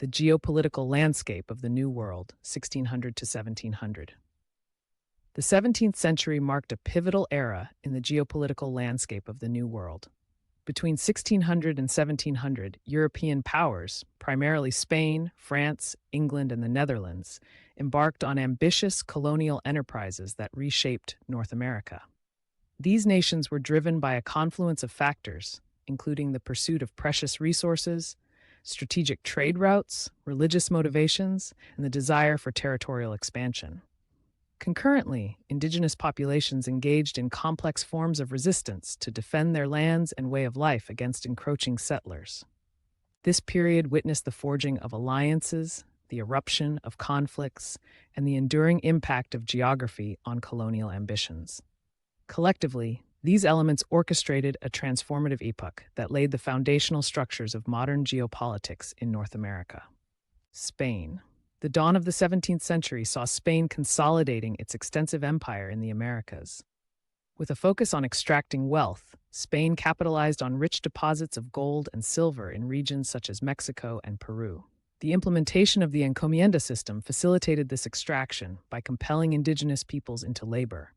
The Geopolitical Landscape of the New World, 1600 to 1700. The 17th century marked a pivotal era in the geopolitical landscape of the New World. Between 1600 and 1700, European powers, primarily Spain, France, England, and the Netherlands, embarked on ambitious colonial enterprises that reshaped North America. These nations were driven by a confluence of factors, including the pursuit of precious resources, strategic trade routes, religious motivations, and the desire for territorial expansion. Concurrently, indigenous populations engaged in complex forms of resistance to defend their lands and way of life against encroaching settlers. This period witnessed the forging of alliances, the eruption of conflicts, and the enduring impact of geography on colonial ambitions. Collectively, these elements orchestrated a transformative epoch that laid the foundational structures of modern geopolitics in North America. Spain. The dawn of the 17th century saw Spain consolidating its extensive empire in the Americas. With a focus on extracting wealth, Spain capitalized on rich deposits of gold and silver in regions such as Mexico and Peru. The implementation of the encomienda system facilitated this extraction by compelling indigenous peoples into labor,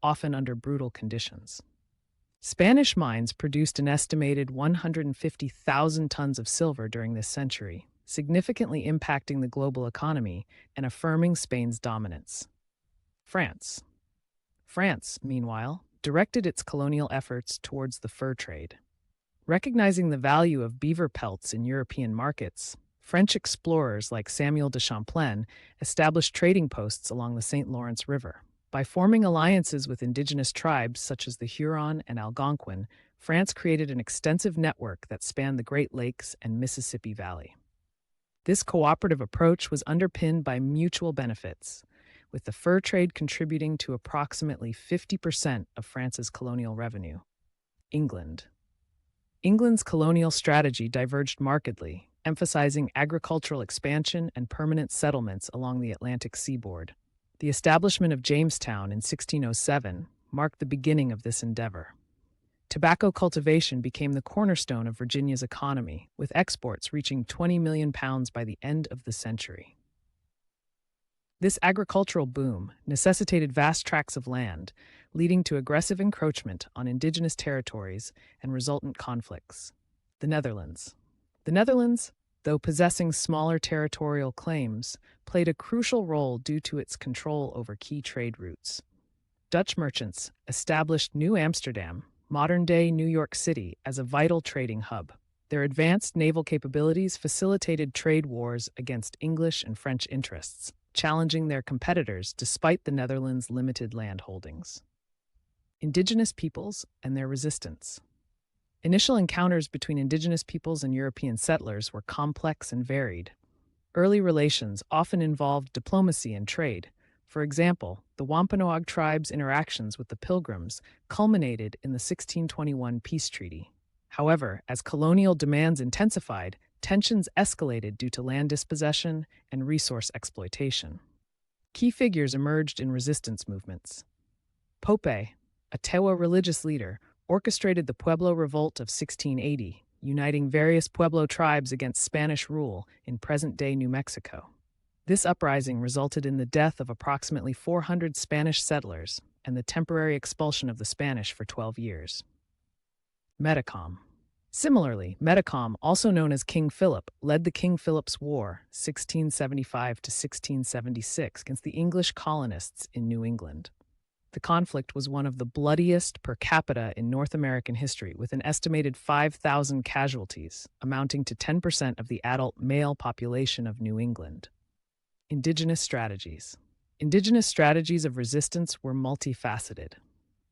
often under brutal conditions. Spanish mines produced an estimated 150,000 tons of silver during this century, significantly impacting the global economy and affirming Spain's dominance. France. France, meanwhile, directed its colonial efforts towards the fur trade. Recognizing the value of beaver pelts in European markets, French explorers like Samuel de Champlain established trading posts along the St. Lawrence River. By forming alliances with indigenous tribes such as the Huron and Algonquin, France created an extensive network that spanned the Great Lakes and Mississippi Valley. This cooperative approach was underpinned by mutual benefits, with the fur trade contributing to approximately 50% of France's colonial revenue. England. England's colonial strategy diverged markedly, emphasizing agricultural expansion and permanent settlements along the Atlantic seaboard. The establishment of Jamestown in 1607 marked the beginning of this endeavor. Tobacco cultivation became the cornerstone of Virginia's economy, with exports reaching 20 million pounds by the end of the century. This agricultural boom necessitated vast tracts of land, leading to aggressive encroachment on indigenous territories and resultant conflicts. The Netherlands. The Netherlands, though possessing smaller territorial claims, played a crucial role due to its control over key trade routes. Dutch merchants established New Amsterdam, modern-day New York City, as a vital trading hub. Their advanced naval capabilities facilitated trade wars against English and French interests, challenging their competitors despite the Netherlands' limited land holdings. Indigenous peoples and their resistance. Initial encounters between indigenous peoples and European settlers were complex and varied. Early relations often involved diplomacy and trade. For example, the Wampanoag tribe's interactions with the Pilgrims culminated in the 1621 peace treaty. However, as colonial demands intensified, tensions escalated due to land dispossession and resource exploitation. Key figures emerged in resistance movements. Pope, a Tewa religious leader, orchestrated the Pueblo Revolt of 1680, uniting various Pueblo tribes against Spanish rule in present-day New Mexico. This uprising resulted in the death of approximately 400 Spanish settlers and the temporary expulsion of the Spanish for 12 years. Metacom. Similarly, Metacom, also known as King Philip, led the King Philip's War, 1675 to 1676, against the English colonists in New England. The conflict was one of the bloodiest per capita in North American history, with an estimated 5,000 casualties, amounting to 10% of the adult male population of New England. Indigenous strategies. Indigenous strategies of resistance were multifaceted.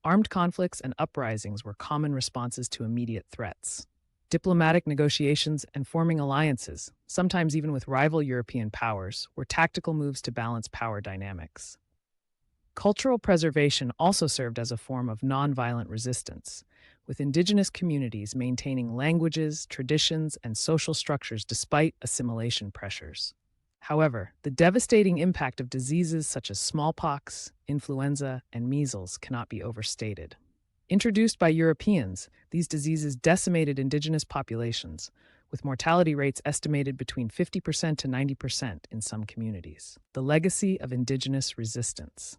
Armed conflicts and uprisings were common responses to immediate threats. Diplomatic negotiations and forming alliances, sometimes even with rival European powers, were tactical moves to balance power dynamics. Cultural preservation also served as a form of nonviolent resistance, with indigenous communities maintaining languages, traditions, and social structures despite assimilation pressures. However, the devastating impact of diseases such as smallpox, influenza, and measles cannot be overstated. Introduced by Europeans, these diseases decimated indigenous populations, with mortality rates estimated between 50% to 90% in some communities. The legacy of Indigenous resistance.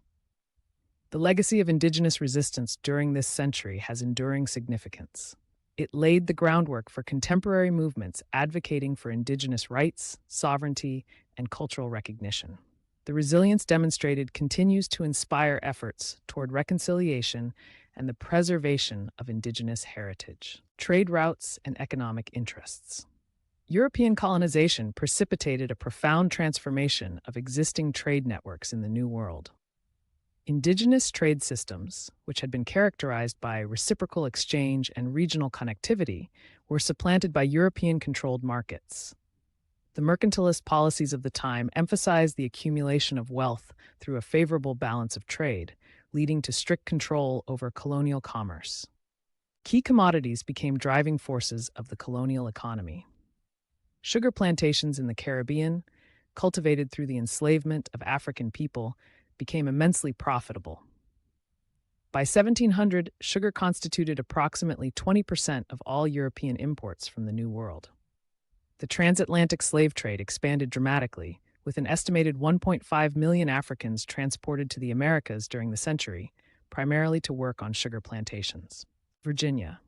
The legacy of Indigenous resistance during this century has enduring significance. It laid the groundwork for contemporary movements advocating for Indigenous rights, sovereignty, and cultural recognition. The resilience demonstrated continues to inspire efforts toward reconciliation and the preservation of Indigenous heritage. Trade routes and economic interests. European colonization precipitated a profound transformation of existing trade networks in the New World. Indigenous trade systems, which had been characterized by reciprocal exchange and regional connectivity, were supplanted by European-controlled markets. The mercantilist policies of the time emphasized the accumulation of wealth through a favorable balance of trade, leading to strict control over colonial commerce. Key commodities became driving forces of the colonial economy. Sugar plantations in the Caribbean, cultivated through the enslavement of African people, became immensely profitable. By 1700, sugar constituted approximately 20% of all European imports from the New World. The transatlantic slave trade expanded dramatically, with an estimated 1.5 million Africans transported to the Americas during the century, primarily to work on sugar plantations. Virginia.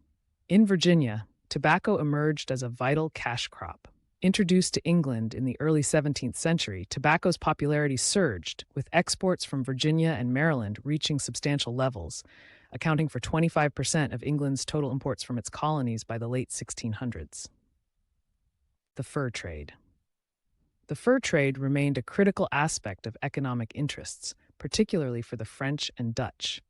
In Virginia, tobacco emerged as a vital cash crop. Introduced to England in the early 17th century, tobacco's popularity surged, with exports from Virginia and Maryland reaching substantial levels, accounting for 25% of England's total imports from its colonies by the late 1600s. The fur trade. The fur trade remained a critical aspect of economic interests, particularly for the French and Dutch.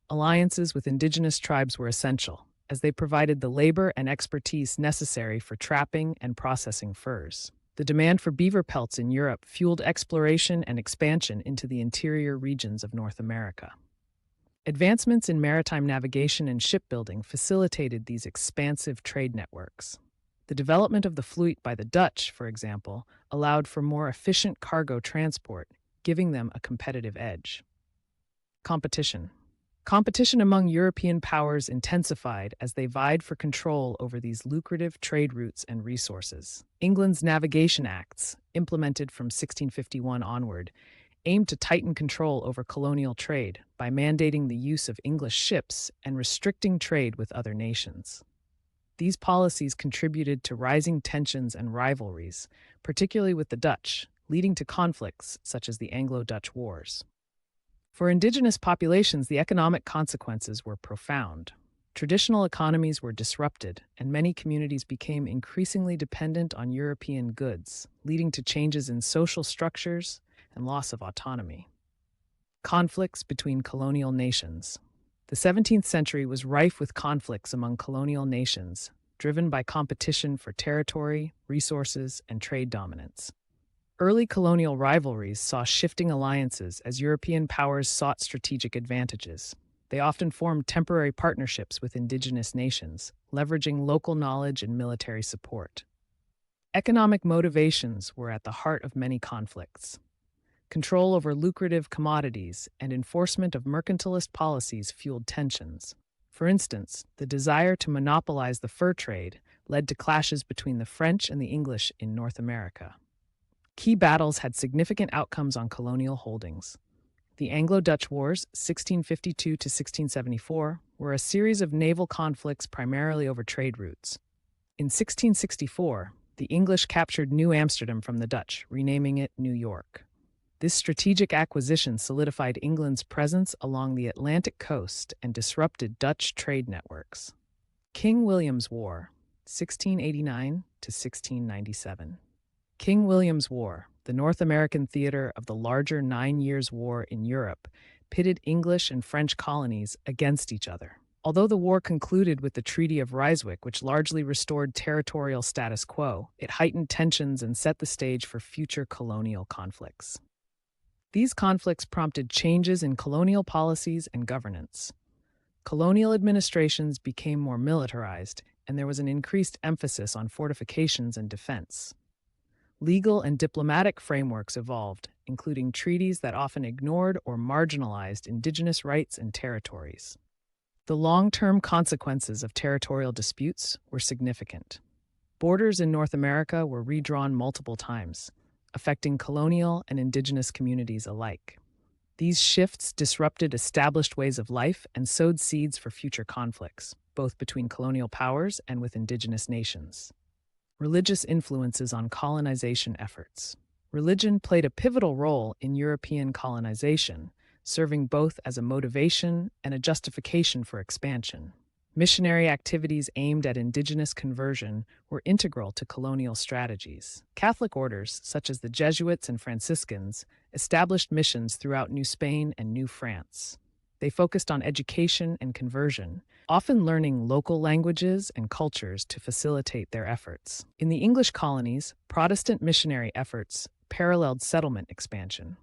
Alliances with indigenous tribes were essential, as they provided the labor and expertise necessary for trapping and processing furs. The demand for beaver pelts in Europe fueled exploration and expansion into the interior regions of North America. Advancements in maritime navigation and shipbuilding facilitated these expansive trade networks. The development of the fleet by the Dutch, for example, allowed for more efficient cargo transport, giving them a competitive edge. Competition. Competition among European powers intensified as they vied for control over these lucrative trade routes and resources. England's Navigation Acts, implemented from 1651 onward, aimed to tighten control over colonial trade by mandating the use of English ships and restricting trade with other nations. These policies contributed to rising tensions and rivalries, particularly with the Dutch, leading to conflicts such as the Anglo-Dutch Wars. For indigenous populations, the economic consequences were profound. Traditional economies were disrupted, and many communities became increasingly dependent on European goods, leading to changes in social structures and loss of autonomy. Conflicts between colonial nations. The 17th century was rife with conflicts among colonial nations, driven by competition for territory, resources, and trade dominance. Early colonial rivalries saw shifting alliances as European powers sought strategic advantages. They often formed temporary partnerships with indigenous nations, leveraging local knowledge and military support. Economic motivations were at the heart of many conflicts. Control over lucrative commodities and enforcement of mercantilist policies fueled tensions. For instance, the desire to monopolize the fur trade led to clashes between the French and the English in North America. Key battles had significant outcomes on colonial holdings. The Anglo-Dutch Wars, 1652 to 1674, were a series of naval conflicts primarily over trade routes. In 1664, the English captured New Amsterdam from the Dutch, renaming it New York. This strategic acquisition solidified England's presence along the Atlantic coast and disrupted Dutch trade networks. King William's War, 1689 to 1697. King William's War, the North American theater of the larger 9 Years' War in Europe, pitted English and French colonies against each other. Although the war concluded with the Treaty of Ryswick, which largely restored territorial status quo, it heightened tensions and set the stage for future colonial conflicts. These conflicts prompted changes in colonial policies and governance. Colonial administrations became more militarized, and there was an increased emphasis on fortifications and defense. Legal and diplomatic frameworks evolved, including treaties that often ignored or marginalized indigenous rights and territories. The long-term consequences of territorial disputes were significant. Borders in North America were redrawn multiple times, affecting colonial and indigenous communities alike. These shifts disrupted established ways of life and sowed seeds for future conflicts, both between colonial powers and with indigenous nations. Religious influences on colonization efforts. Religion played a pivotal role in European colonization, serving both as a motivation and a justification for expansion. Missionary activities aimed at indigenous conversion were integral to colonial strategies. Catholic orders, such as the Jesuits and Franciscans, established missions throughout New Spain and New France. They focused on education and conversion, often learning local languages and cultures to facilitate their efforts. In the English colonies, Protestant missionary efforts paralleled settlement expansion.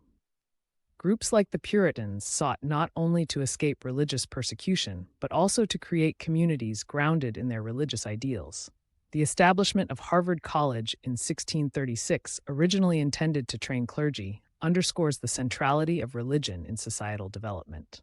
Groups like the Puritans sought not only to escape religious persecution, but also to create communities grounded in their religious ideals. The establishment of Harvard College in 1636, originally intended to train clergy, underscores the centrality of religion in societal development.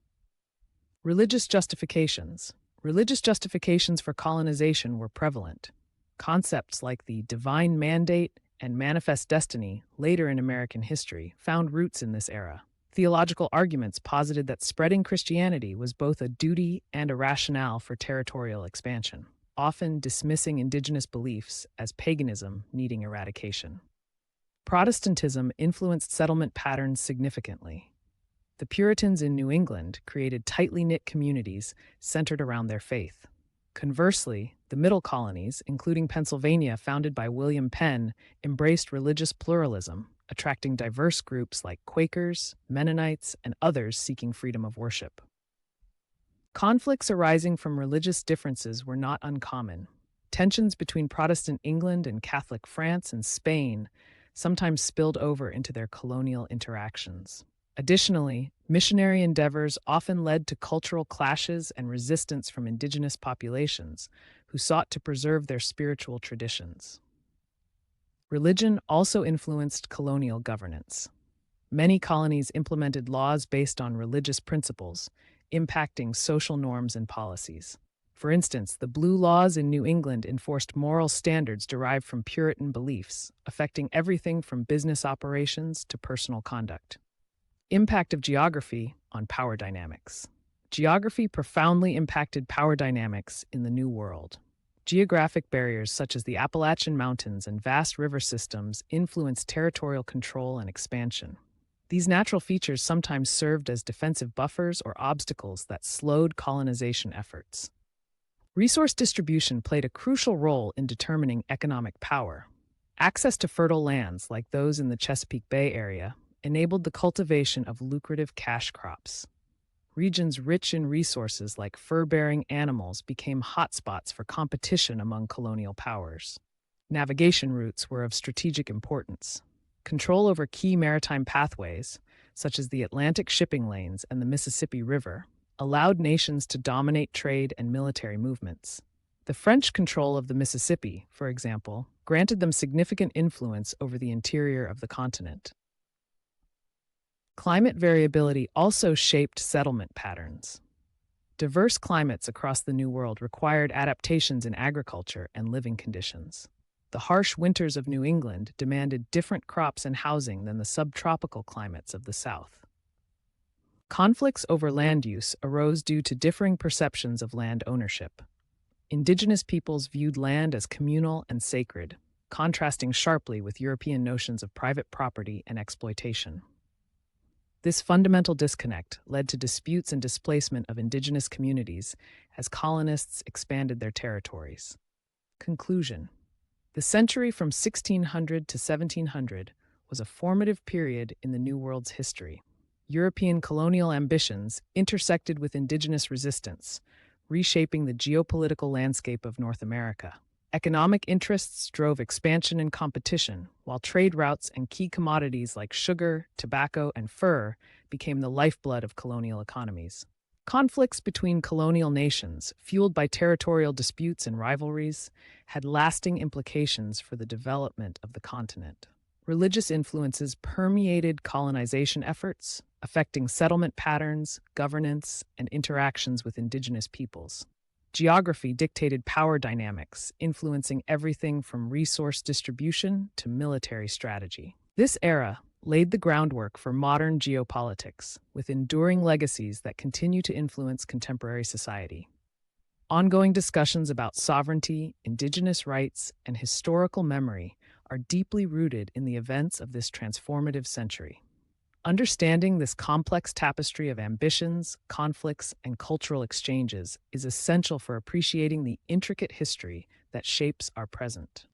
Religious justifications. Religious justifications for colonization were prevalent. Concepts like the divine mandate and manifest destiny, later in American history, found roots in this era. Theological arguments posited that spreading Christianity was both a duty and a rationale for territorial expansion, often dismissing indigenous beliefs as paganism needing eradication. Protestantism influenced settlement patterns significantly. The Puritans in New England created tightly knit communities centered around their faith. Conversely, the Middle Colonies, including Pennsylvania, founded by William Penn, embraced religious pluralism, attracting diverse groups like Quakers, Mennonites, and others seeking freedom of worship. Conflicts arising from religious differences were not uncommon. Tensions between Protestant England and Catholic France and Spain sometimes spilled over into their colonial interactions. Additionally, missionary endeavors often led to cultural clashes and resistance from indigenous populations who sought to preserve their spiritual traditions. Religion also influenced colonial governance. Many colonies implemented laws based on religious principles, impacting social norms and policies. For instance, the Blue Laws in New England enforced moral standards derived from Puritan beliefs, affecting everything from business operations to personal conduct. Impact of geography on power dynamics. Geography profoundly impacted power dynamics in the New World. Geographic barriers such as the Appalachian Mountains and vast river systems influenced territorial control and expansion. These natural features sometimes served as defensive buffers or obstacles that slowed colonization efforts. Resource distribution played a crucial role in determining economic power. Access to fertile lands, like those in the Chesapeake Bay area, enabled the cultivation of lucrative cash crops. Regions rich in resources like fur-bearing animals became hotspots for competition among colonial powers. Navigation routes were of strategic importance. Control over key maritime pathways, such as the Atlantic shipping lanes and the Mississippi River, allowed nations to dominate trade and military movements. The French control of the Mississippi, for example, granted them significant influence over the interior of the continent. Climate variability also shaped settlement patterns. Diverse climates across the New World required adaptations in agriculture and living conditions. The harsh winters of New England demanded different crops and housing than the subtropical climates of the South. Conflicts over land use arose due to differing perceptions of land ownership. Indigenous peoples viewed land as communal and sacred, contrasting sharply with European notions of private property and exploitation. This fundamental disconnect led to disputes and displacement of indigenous communities as colonists expanded their territories. Conclusion. The century from 1600 to 1700 was a formative period in the New World's history. European colonial ambitions intersected with indigenous resistance, reshaping the geopolitical landscape of North America. Economic interests drove expansion and competition, while trade routes and key commodities like sugar, tobacco, and fur became the lifeblood of colonial economies. Conflicts between colonial nations, fueled by territorial disputes and rivalries, had lasting implications for the development of the continent. Religious influences permeated colonization efforts, affecting settlement patterns, governance, and interactions with indigenous peoples. Geography dictated power dynamics, influencing everything from resource distribution to military strategy. This era laid the groundwork for modern geopolitics, with enduring legacies that continue to influence contemporary society. Ongoing discussions about sovereignty, indigenous rights, and historical memory are deeply rooted in the events of this transformative century. Understanding this complex tapestry of ambitions, conflicts, and cultural exchanges is essential for appreciating the intricate history that shapes our present.